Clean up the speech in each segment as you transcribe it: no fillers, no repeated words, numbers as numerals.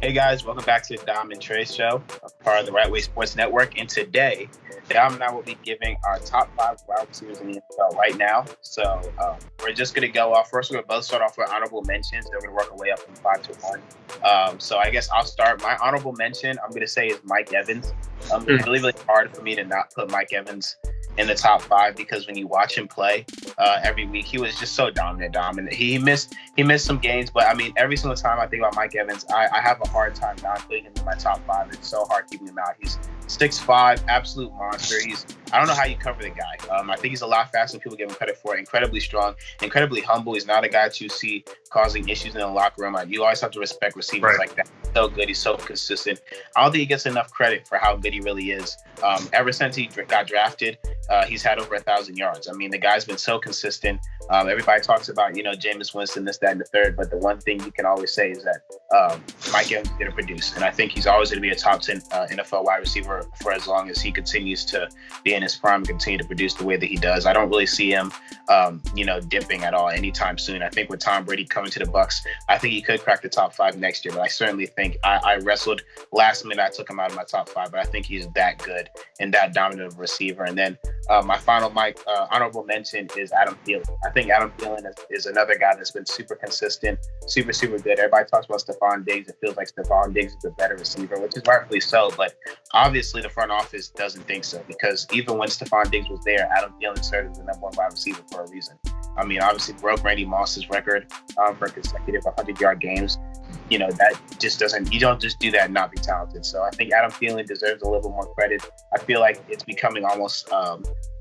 Hey guys, welcome back to the Dom N Trey Show, a part of the Right Way Sports Network. And today, Dom and I will be giving our top 5 wide receivers in the NFL right now. So we're just going to go off. First, we're going to both start off with honorable mentions. Then we're going to work our way up from 5 to 1. So I guess I'll start. My honorable mention, I'm going to say, is Mike Evans. It's really, really hard for me to not put Mike Evans in the top 5 because when you watch him play every week, he was just so dominant. He missed some games, but I mean, every single time I think about Mike Evans, I have a hard time not putting him in my top 5. It's so hard keeping him out. He's 6'5", absolute monster. I don't know how you cover the guy. I think he's a lot faster than people give him credit for. Incredibly strong, incredibly humble. He's not a guy to see causing issues in the locker room. You always have to respect receivers like that. He's so good. He's so consistent. I don't think he gets enough credit for how good he really is. Ever since he got drafted, he's had over 1,000 yards. I mean, the guy's been so consistent. Everybody talks about, Jameis Winston, this, that, and the third. But the one thing you can always say is that Mike Evans is going to produce. And I think he's always going to be a top 10 NFL wide receiver for as long as he continues to be in his prime and continue to produce the way that he does. I don't really see him, dipping at all anytime soon. I think with Tom Brady coming to the Bucs, I think he could crack the top 5 next year. But I certainly think I wrestled last minute. I took him out of my top 5, but I think he's that good and that dominant of a receiver. And then my final honorable mention is Adam Thielen. I think Adam Thielen is another guy that's been super consistent, super, super good. Everybody talks about Stephon Diggs. It feels like Stephon Diggs is a better receiver, which is rightfully so. But obviously the front office doesn't think so because even when Stephon Diggs was there, Adam Thielen served as the number 1 wide receiver for a reason. I mean, obviously broke Randy Moss's record for consecutive 100-yard games. That just doesn't, you don't just do that and not be talented. So I think Adam Thielen deserves a little bit more credit. I feel like it's becoming almost,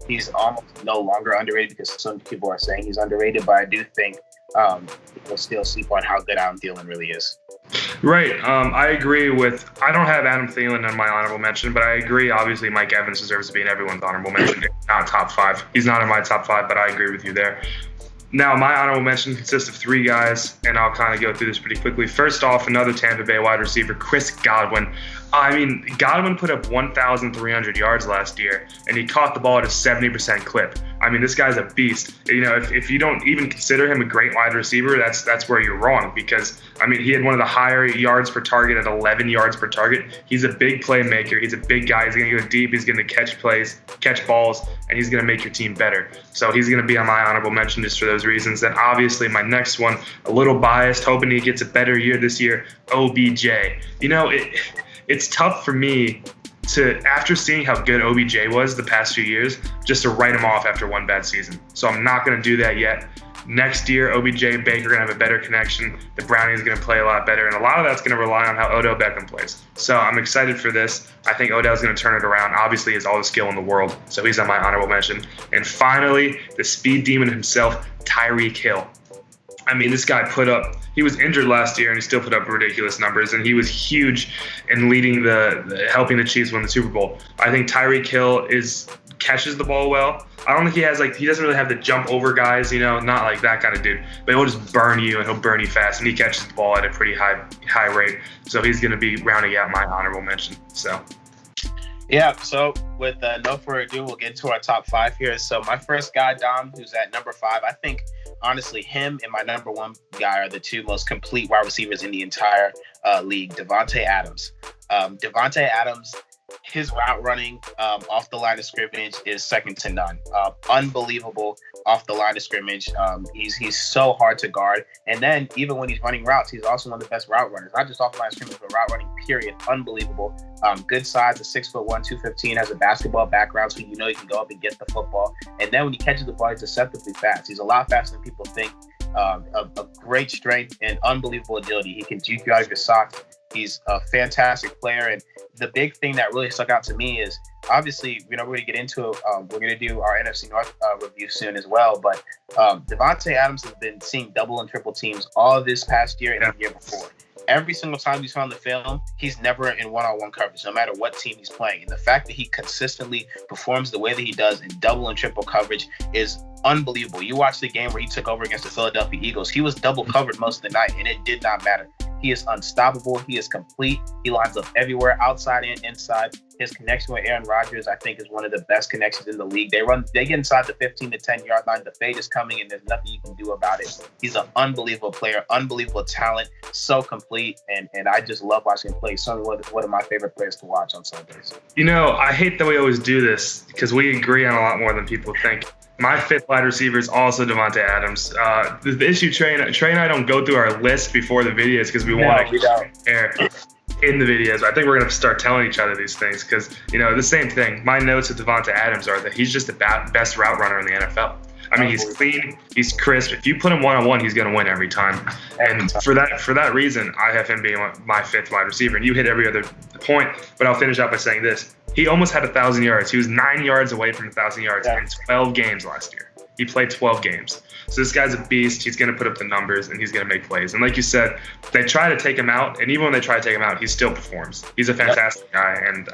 he's almost no longer underrated because some people are saying he's underrated, but I do think people still sleep on how good Adam Thielen really is. Right. I agree I don't have Adam Thielen in my honorable mention, but I agree. Obviously, Mike Evans deserves to be in everyone's honorable mention, not top 5. He's not in my top 5, but I agree with you there. Now, my honorable mention consists of 3 guys, and I'll kind of go through this pretty quickly. First off, another Tampa Bay wide receiver, Chris Godwin. I mean, Godwin put up 1,300 yards last year, and he caught the ball at a 70% clip. I mean, this guy's a beast. If you don't even consider him a great wide receiver, that's where you're wrong because, I mean, he had one of the higher yards per target at 11 yards per target. He's a big playmaker. He's a big guy. He's going to go deep. He's going to catch balls, and he's going to make your team better. So he's going to be on my honorable mention just for those reasons. And obviously, my next one, a little biased, hoping he gets a better year this year, OBJ. It's tough for me to, after seeing how good OBJ was the past few years, just to write him off after one bad season. So I'm not going to do that yet. Next year, OBJ and Baker are going to have a better connection. The Brownies are going to play a lot better, and a lot of that's going to rely on how Odell Beckham plays. So I'm excited for this. I think Odell's going to turn it around. Obviously, he has all the skill in the world, so he's on my honorable mention. And finally, the speed demon himself, Tyreek Hill. I mean, this guy he was injured last year and he still put up ridiculous numbers, and he was huge in leading helping the Chiefs win the Super Bowl. I think Tyreek Hill catches the ball well. I don't think he doesn't really have the jump over guys, not like that kind of dude, but he'll just burn you and he'll burn you fast, and he catches the ball at a pretty high rate. So he's going to be rounding out my honorable mention. So. Yeah, so with no further ado, we'll get to our top 5 here. So my first guy, Dom, who's at number 5, I think, honestly, him and my number 1 guy are the 2 most complete wide receivers in the entire league, Davante Adams. Davante Adams, his route running off the line of scrimmage is second to none. Unbelievable off the line of scrimmage. He's so hard to guard. And then even when he's running routes, he's also one of the best route runners. Not just off the line of scrimmage, but route running, period. Unbelievable. Good size, 6'1", 215, has a basketball background, so you can go up and get the football. And then when he catches the ball, he's deceptively fast. He's a lot faster than people think. Of great strength and unbelievable agility. He can juke you out of your socks. He's a fantastic player. And the big thing that really stuck out to me is, obviously, we're going to get into it. We're going to do our NFC North review soon as well. But Davante Adams has been seeing double and triple teams all this past year and the year before. Every single time he's on the film, he's never in one-on-one coverage, no matter what team he's playing. And the fact that he consistently performs the way that he does in double and triple coverage is unbelievable. You watch the game where he took over against the Philadelphia Eagles. He was double covered most of the night, and it did not matter. He is unstoppable. He is complete. He lines up everywhere, outside and inside. His connection with Aaron Rodgers, I think, is one of the best connections in the league. They get inside the 15 to 10 yard line. The fade is coming, and there's nothing you can do about it. He's an unbelievable player, unbelievable talent, so complete, and I just love watching him play. He's certainly one of my favorite players to watch on Sundays. You know, I hate that we always do this because we agree on a lot more than people think. My fifth wide receiver is also Davante Adams. The issue, Trey and I don't go through our list before the videos because we want to compare in the videos. I think we're going to start telling each other these things because, you know, the same thing. My notes with Davante Adams are that he's just the best route runner in the NFL. I mean, he's clean, he's crisp. If you put him one-on-one, he's going to win every time. And for that reason, I have him being my fifth wide receiver. And you hit every other point, but I'll finish out by saying this. He almost had 1,000 yards. He was 9 yards away from 1,000 yards in 12 games last year. He played 12 games. So this guy's a beast. He's going to put up the numbers, and he's going to make plays. And like you said, they try to take him out, and even when they try to take him out, he still performs. He's a fantastic guy, and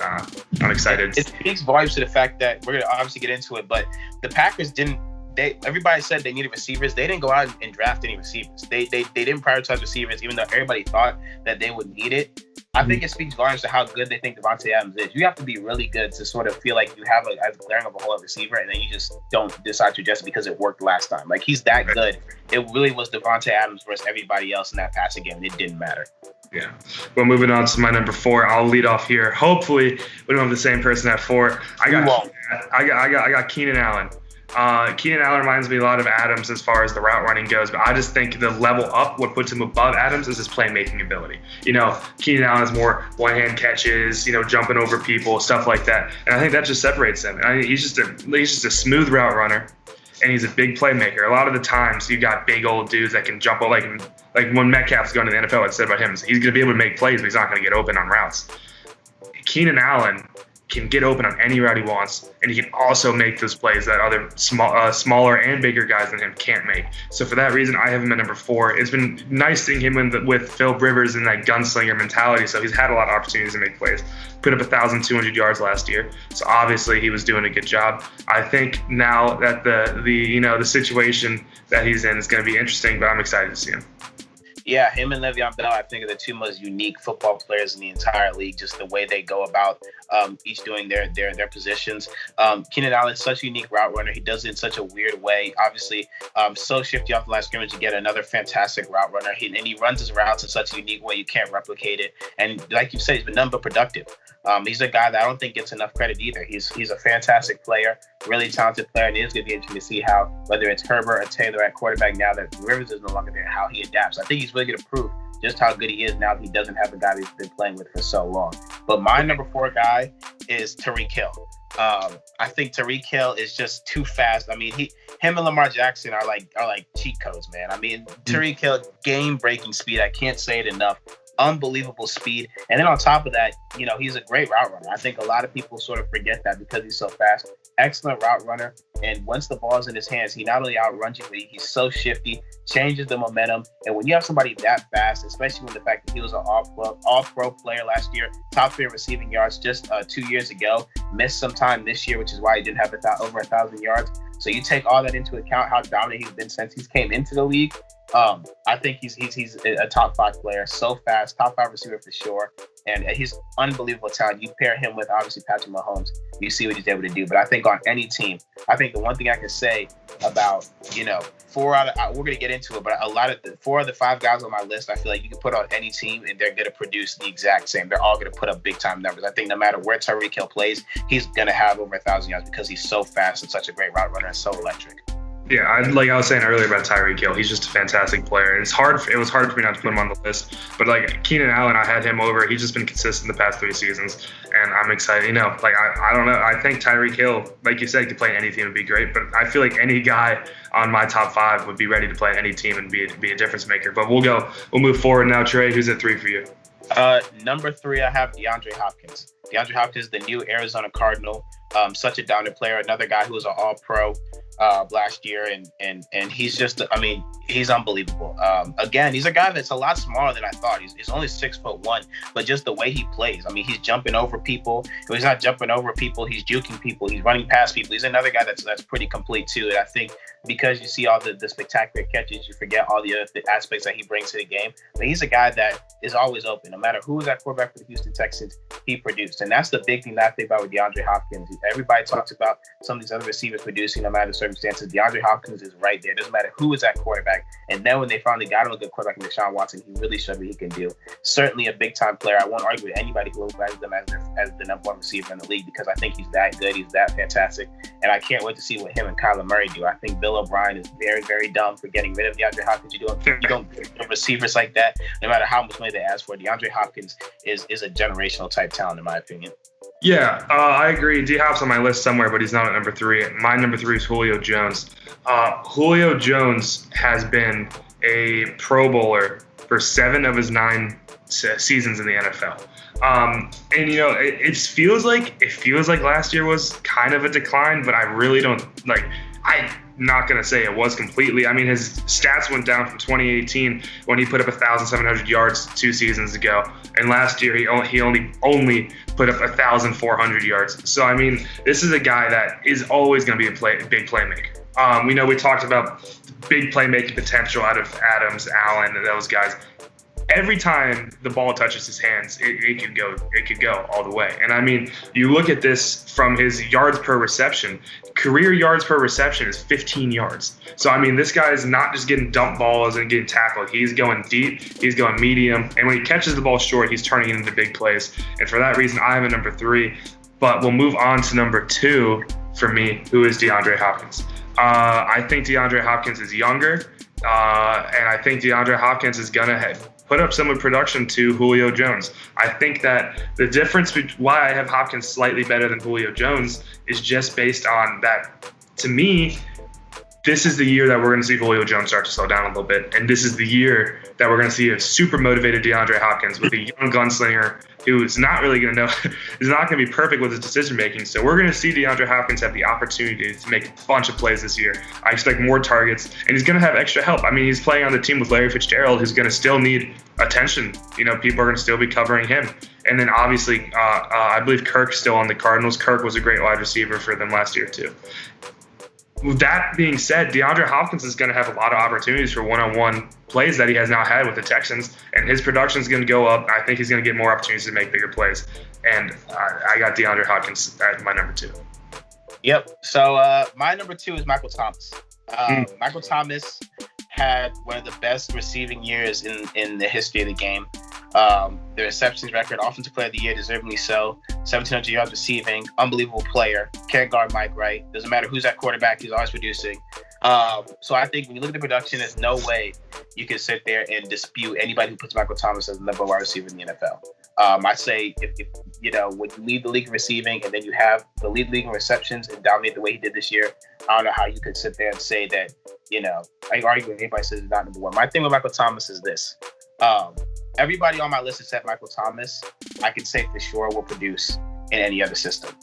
I'm excited. It speaks volumes to the fact that we're going to obviously get into it, but the Packers didn't. Everybody said they needed receivers. They didn't go out and draft any receivers. They didn't prioritize receivers, even though everybody thought that they would need it. I think it speaks volumes to how good they think Davante Adams is. You have to be really good to sort of feel like you have as glaring of a hole at receiver, and then you just don't decide to adjust because it worked last time. Like, he's that good. It really was Davante Adams versus everybody else in that passing game, and it didn't matter. Yeah. Well, moving on to my number 4, I'll lead off here. Hopefully, we don't have the same person at 4. I got Keenan Allen. Keenan Allen reminds me a lot of Adams as far as the route running goes, but I just think the level up, what puts him above Adams, is his playmaking ability. You know, Keenan Allen has more one-hand catches, you know, jumping over people, stuff like that, and I think that just separates him. I mean, he's just a smooth route runner, and he's a big playmaker. A lot of the times, you got big old dudes that can jump like when Metcalf's going to the NFL. I said about him, he's going to be able to make plays, but he's not going to get open on routes. Keenan Allen can get open on any route he wants, and he can also make those plays that other smaller and bigger guys than him can't make. So for that reason, I have him at number 4. It's been nice seeing him with Phil Rivers in that gunslinger mentality, so he's had a lot of opportunities to make plays. Put up 1,200 yards last year, so obviously he was doing a good job. I think now that the situation that he's in is going to be interesting, but I'm excited to see him. Yeah, him and Le'Veon Bell, I think, are the two most unique football players in the entire league, just the way they go about each doing their positions. Keenan Allen's such a unique route runner. He does it in such a weird way. Obviously, so shifty off the last scrimmage, you get another fantastic route runner. He runs his routes in such a unique way, you can't replicate it. And like you said, he's been nothing but productive. He's a guy that I don't think gets enough credit either. He's a fantastic player, really talented player, and it is going to be interesting to see how, whether it's Herbert or Taylor at quarterback now that Rivers is no longer there, how he adapts. I think he's really going to prove just how good he is now that he doesn't have the guy he's been playing with for so long. But my number 4 guy is Tyreek Hill. I think Tyreek Hill is just too fast. I mean, him and Lamar Jackson are like cheat codes, man. I mean, Tyreek Hill, game-breaking speed. I can't say it enough. Unbelievable speed. And then on top of that, you know, he's a great route runner. I think a lot of people sort of forget that because he's so fast. Excellent route runner. And once the ball's in his hands, he not only outruns you, but he's so shifty, changes the momentum. And when you have somebody that fast, especially with the fact that he was an all-pro player last year, top 3 receiving yards just 2 years ago, missed some time this year, which is why he didn't have over 1,000 yards. So you take all that into account, how dominant he's been since he came into the league. I think he's a top 5 player, so fast, top 5 receiver for sure, and he's unbelievable talent. You pair him with obviously Patrick Mahomes, you see what he's able to do. But I think on any team, I think the one thing I can say about, you know, 4 out of we're gonna get into it, but a lot of the 4 of the 5 guys on my list, I feel like you can put on any team and they're gonna produce the exact same. They're all gonna put up big time numbers. I think no matter where Tyreek Hill plays, he's gonna have over 1,000 yards because he's so fast and such a great route runner and so electric. Yeah, like I was saying earlier about Tyreek Hill, he's just a fantastic player. And it was hard for me not to put him on the list. But like Keenan Allen, I had him over. He's just been consistent the past 3 seasons, and I'm excited. You know, like I don't know. I think Tyreek Hill, like you said, could play any team and be great. But I feel like any guy on my top 5 would be ready to play any team and be a difference maker. But we'll move forward now. Trey, who's at 3 for you? Number 3, I have DeAndre Hopkins. DeAndre Hopkins, the new Arizona Cardinal. Such a dominant player. Another guy who was an All-Pro last year, and he's just, I mean, he's unbelievable. Again, he's a guy that's a lot smaller than I thought. He's only 6'1", but just the way he plays, I mean, he's jumping over people. He's not jumping over people. He's juking people. He's running past people. He's another guy that's pretty complete too. And I think because you see all the spectacular catches, you forget all the other aspects that he brings to the game. But he's a guy that is always open. No matter who is at quarterback for the Houston Texans, he produced. And that's the big thing that I think about with DeAndre Hopkins. Everybody talks about some of these other receivers producing no matter the circumstances. DeAndre Hopkins is right there. It doesn't matter who is at quarterback. And then when they finally got him a good quarterback in Deshaun Watson, he really showed what he can do. Certainly a big-time player. I won't argue with anybody who ranks him as the number one receiver in the league because I think he's that good. He's that fantastic. And I can't wait to see what him and Kyler Murray do. I think Bill O'Brien is very, very dumb for getting rid of DeAndre Hopkins. You don't get receivers like that, no matter how much money they ask for. DeAndre Hopkins is a generational type talent, in my opinion. Yeah, I agree. D-Hop's on my list somewhere, but he's not at number 3. My number 3 is Julio Jones. Julio Jones has been a Pro Bowler for 7 of his 9 seasons in the NFL. And you know, it feels like last year was kind of a decline, but I really don't like. I'm not gonna say it was completely. I mean, his stats went down from 2018 when he put up 1,700 yards 2 seasons ago, and last year he only put up 1,400 yards. So I mean, this is a guy that is always gonna be a big playmaker. We know we talked about big playmaking potential out of Adams, Allen, and those guys. Every time the ball touches his hands, it could go all the way. And I mean, you look at this from his yards per reception. Career yards per reception is 15 yards. So I mean, this guy is not just getting dump balls and getting tackled. He's going deep, he's going medium, and when he catches the ball short, he's turning it into big plays. And for that reason, I have a number 3. But we'll move on to number 2 for me, who is DeAndre Hopkins. I think DeAndre Hopkins is younger, and I think DeAndre Hopkins is gonna put up similar production to Julio Jones. I think that the difference why I have Hopkins slightly better than Julio Jones is just based on that. To me, this is the year that we're going to see Julio Jones start to slow down a little bit, and this is the year that we're going to see a super motivated DeAndre Hopkins with a young gunslinger who is not really going to know, is not going to be perfect with his decision making. So we're going to see DeAndre Hopkins have the opportunity to make a bunch of plays this year. I expect more targets, and he's going to have extra help. I mean, he's playing on the team with Larry Fitzgerald, who's going to still need attention. You know, people are going to still be covering him. And then obviously, I believe Kirk's still on the Cardinals. Kirk was a great wide receiver for them last year too. With that being said, DeAndre Hopkins is going to have a lot of opportunities for one-on-one plays that he has not had with the Texans, and his production is going to go up. I think he's going to get more opportunities to make bigger plays, and I got DeAndre Hopkins at my number 2. Yep. So my number 2 is Michael Thomas. Michael Thomas had one of the best receiving years in the history of the game. The receptions record, offensive player of the year, deservedly so. 1,700 yards receiving, unbelievable player. Can't guard Mike Wright. Doesn't matter who's at quarterback, he's always producing. So I think when you look at the production, there's no way you can sit there and dispute anybody who puts Michael Thomas as the number 1 wide receiver in the NFL. I say if you know, when you lead the league in receiving and then you have the lead league in receptions and dominate the way he did this year, I don't know how you could sit there and say that, you know, I argue with anybody says he's not number 1. My thing with Michael Thomas is this. Everybody on my list except Michael Thomas, I can say for sure will produce in any other system.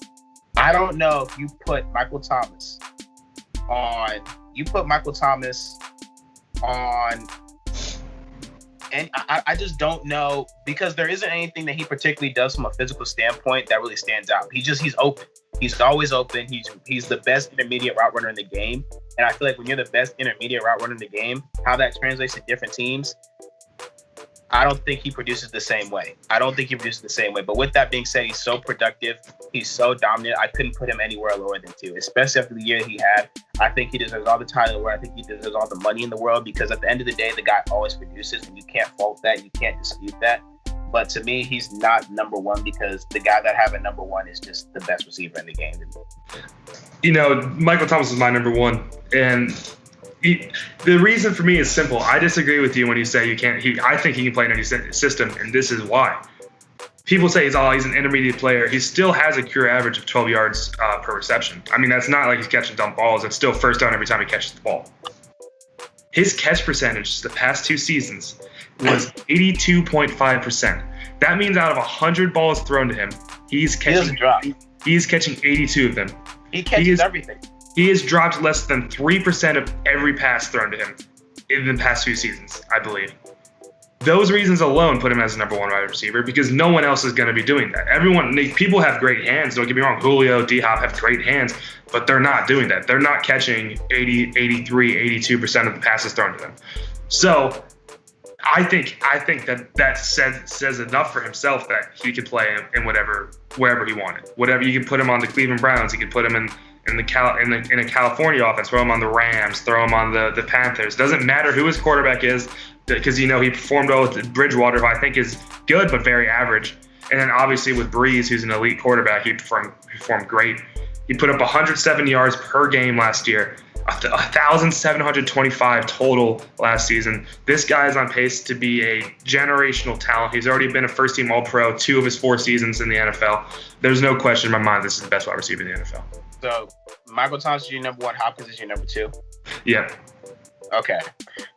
I don't know if you put Michael Thomas on, and I just don't know, because there isn't anything that he particularly does from a physical standpoint that really stands out. He's open. He's always open. He's the best intermediate route runner in the game. And I feel like when you're the best intermediate route runner in the game, how that translates to different teams, I don't think he produces the same way. But with that being said, he's so productive. He's so dominant. I couldn't put him anywhere lower than 2, especially after the year he had. I think he deserves all the time in the world. I think he deserves all the money in the world, because at the end of the day, the guy always produces, and you can't fault that. You can't dispute that. But to me, he's not number 1 because the guy that have a number 1 is just the best receiver in the game. You know, Michael Thomas is my number 1, and the reason for me is simple. I disagree with you when you say you can't. I think he can play in any system, and this is why. People say he's an intermediate player. He still has a career average of 12 yards per reception. I mean, that's not like he's catching dump balls. It's still first down every time he catches the ball. His catch percentage the past 2 seasons was 82.5%. That means out of 100 balls thrown to him, he's catching He is catching 82 of them. He catches everything. He has dropped less than 3% of every pass thrown to him in the past few seasons, I believe. Those reasons alone put him as the number one wide receiver because no one else is going to be doing that. People have great hands. Don't get me wrong. Julio, D-Hop have great hands, but they're not doing that. They're not catching 80, 83, 82% of the passes thrown to them. So I think that says enough for himself that he could play in wherever he wanted. Whatever, you could put him on the Cleveland Browns. You could put him in a California offense, throw him on the Rams, throw him on the Panthers. Doesn't matter who his quarterback is, because he performed well with Bridgewater, who I think is good but very average. And then obviously with Breeze, who's an elite quarterback, he performed great. He put up 107 yards per game last year, 1,725 total last season. This guy is on pace to be a generational talent. He's already been a first-team All-Pro 2 of his 4 seasons in the NFL. There's no question in my mind this is the best wide receiver in the NFL. So Michael Thomas is your number one. Hopkins is your number 2? Yeah. Okay.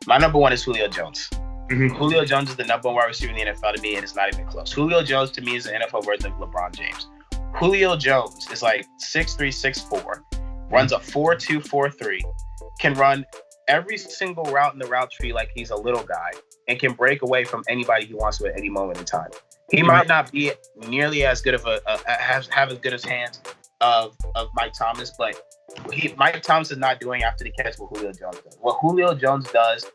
My number 1 is Julio Jones. Mm-hmm. Julio Jones is the number 1 wide receiver in the NFL to me, and it's not even close. Julio Jones to me is the NFL version of LeBron James. Julio Jones is like 6'3", 6'4", runs a 4.2, 4.3, can run every single route in the route tree like he's a little guy, and can break away from anybody he wants to at any moment in time. He might not be nearly as good of have as good as hands of Mike Thomas, but Mike Thomas is not doing after the catch what Julio Jones does. What Julio Jones does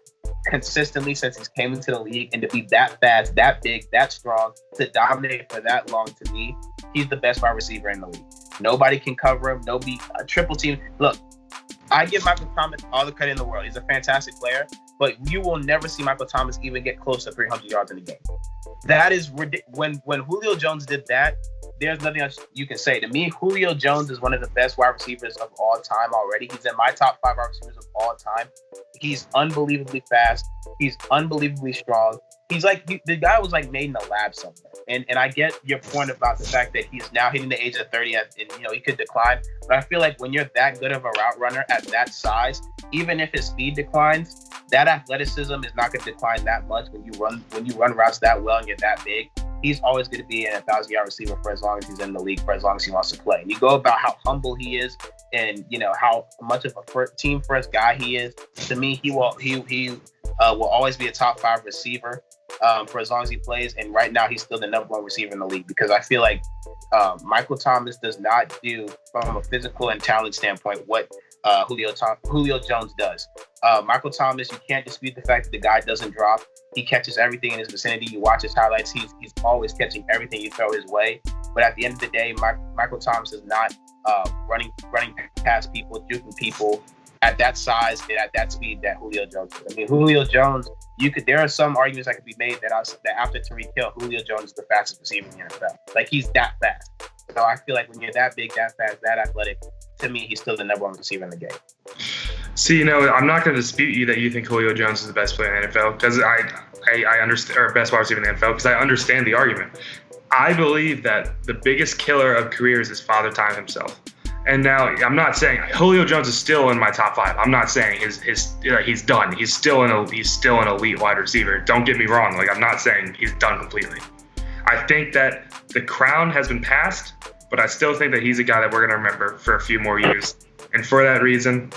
consistently since he's came into the league, and to be that fast, that big, that strong, to dominate for that long, to me, he's the best wide receiver in the league. Nobody can cover him. Nobody, a triple team. Look, I give Michael Thomas all the credit in the world. He's a fantastic player, but you will never see Michael Thomas even get close to 300 yards in a game. That is when Julio Jones did that, there's nothing else you can say. To me, Julio Jones is one of the best wide receivers of all time already. He's in my top 5 wide receivers of all time. He's unbelievably fast. He's unbelievably strong. He's like, the guy was like made in a lab somewhere. And I get your point about the fact that he's now hitting the age of 30 and he could decline. But I feel like when you're that good of a route runner at that size, even if his speed declines, that athleticism is not going to decline that much when you run routes that well and you're that big. He's always going to be an 1,000-yard receiver for as long as he's in the league, for as long as he wants to play. And you go about how humble he is and how much of a team first guy he is. To me, he will always be a top 5 receiver for as long as he plays. And right now, he's still the number 1 receiver in the league because I feel like Michael Thomas does not do, from a physical and talent standpoint, what Julio Jones does. Michael Thomas, you can't dispute the fact that the guy doesn't drop. He catches everything in his vicinity. You watch his highlights. He's always catching everything you throw his way. But at the end of the day, Michael Thomas is not running past people, juking people at that size and at that speed that Julio Jones is. I mean, Julio Jones, there are some arguments that could be made that after Tyreek Hill, Julio Jones is the fastest receiver in the NFL. Like, he's that fast. So I feel like when you're that big, that fast, that athletic, to me, he's still the number 1 receiver in the game. See, I'm not going to dispute you that you think Julio Jones is the best player in the NFL because I understand, or best wide receiver in the NFL, because I understand the argument. I believe that the biggest killer of careers is Father Time himself. And now I'm not saying Julio Jones is still in my top 5. I'm not saying he's done. He's still an elite wide receiver. Don't get me wrong. Like, I'm not saying he's done completely. I think that the crown has been passed, but I still think that he's a guy that we're going to remember for a few more years. And for that reason,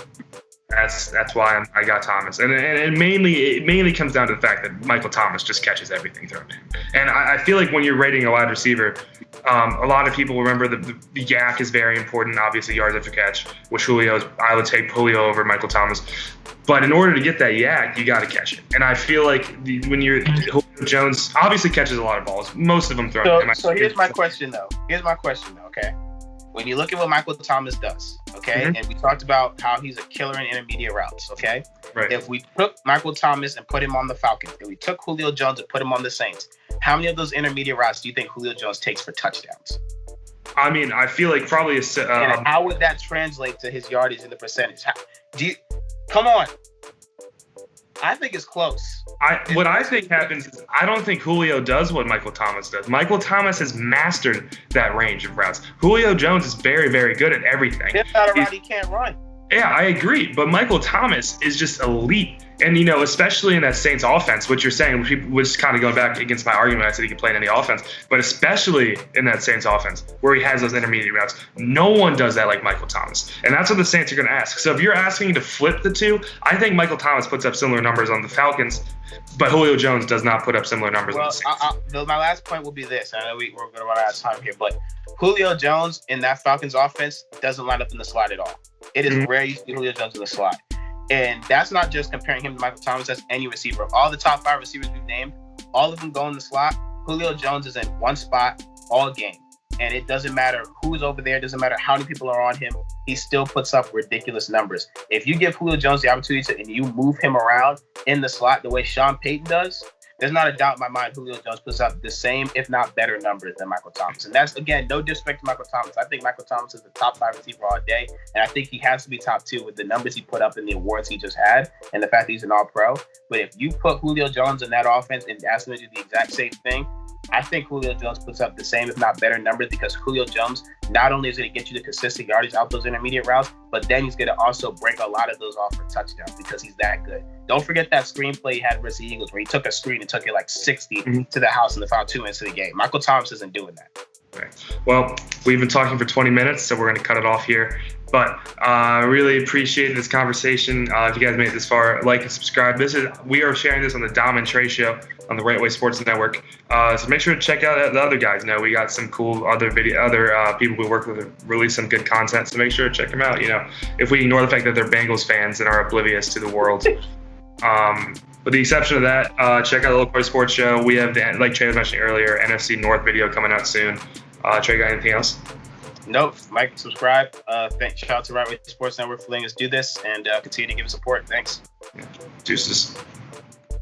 that's why I got Thomas. And it mainly comes down to the fact that Michael Thomas just catches everything thrown to him. And I feel like when you're rating a wide receiver, a lot of people remember the yak is very important, obviously yards after catch, which I would take Julio over Michael Thomas. But in order to get that yak, you got to catch it. And I feel like Julio Jones obviously catches a lot of balls, most of them thrown. So here's my question though, okay? When you look at what Michael Thomas does, okay, and we talked about how he's a killer in intermediate routes, okay? Right. If we took Michael Thomas and put him on the Falcons, and we took Julio Jones and put him on the Saints, how many of those intermediate routes do you think Julio Jones takes for touchdowns? I mean, I feel like probably and how would that translate to his yardage in the percentage? Come on. I think it's close. What I think happens is I don't think Julio does what Michael Thomas does. Michael Thomas has mastered that range of routes. Julio Jones is very, very good at everything. It's not a route he can't run. Yeah, I agree. But Michael Thomas is just elite And, you know, especially in that Saints offense, what you're saying, which kind of going back against my argument, I said he can play in any offense, but especially in that Saints offense where he has those intermediate routes, no one does that like Michael Thomas. And that's what the Saints are going to ask. So if you're asking to flip the two, I think Michael Thomas puts up similar numbers on the Falcons, but Julio Jones does not put up similar numbers on the Saints. My last point will be this. I know we're going to run out of time here, but Julio Jones in that Falcons offense doesn't line up in the slot at all. It is rare you see Julio Jones in the slot. And that's not just comparing him to Michael Thomas, that's any receiver. Of all the top 5 receivers we've named, all of them go in the slot. Julio Jones is in one spot all game. And it doesn't matter who's over there, it doesn't matter how many people are on him, he still puts up ridiculous numbers. If you give Julio Jones the opportunity and you move him around in the slot the way Sean Payton does, there's not a doubt in my mind Julio Jones puts up the same, if not better numbers than Michael Thomas. And that's, again, no disrespect to Michael Thomas. I think Michael Thomas is the top 5 receiver all day. And I think he has to be top 2 with the numbers he put up in the awards he just had and the fact that he's an all-pro. But if you put Julio Jones in that offense and ask him to do the exact same thing, I think Julio Jones puts up the same, if not better numbers, because Julio Jones not only is going to get you the consistent yardage out those intermediate routes, but then he's going to also break a lot of those off for touchdowns because he's that good. Don't forget that screenplay he had versus the Eagles where he took a screen and took it like 60 to the house in the final 2 minutes of the game. Michael Thomas isn't doing that. Okay. Well, we've been talking for 20 minutes, so we're going to cut it off here. But I really appreciate this conversation. If you guys made it this far, like and subscribe. We are sharing this on the Dom N Trey Show on the Right Way Sports Network. So make sure to check out the other guys. We got some cool other people we work with release some good content. So make sure to check them out. You know, if we ignore the fact that they're Bengals fans and are oblivious to the world. With the exception of that, check out the Local Sports Show. We have, like Trey was mentioning earlier, NFC North video coming out soon. Trey, got anything else? Nope. Like, subscribe. Shout out to Right Way Sports Network for letting us do this and continue to give us support. Thanks. Yeah. Deuces.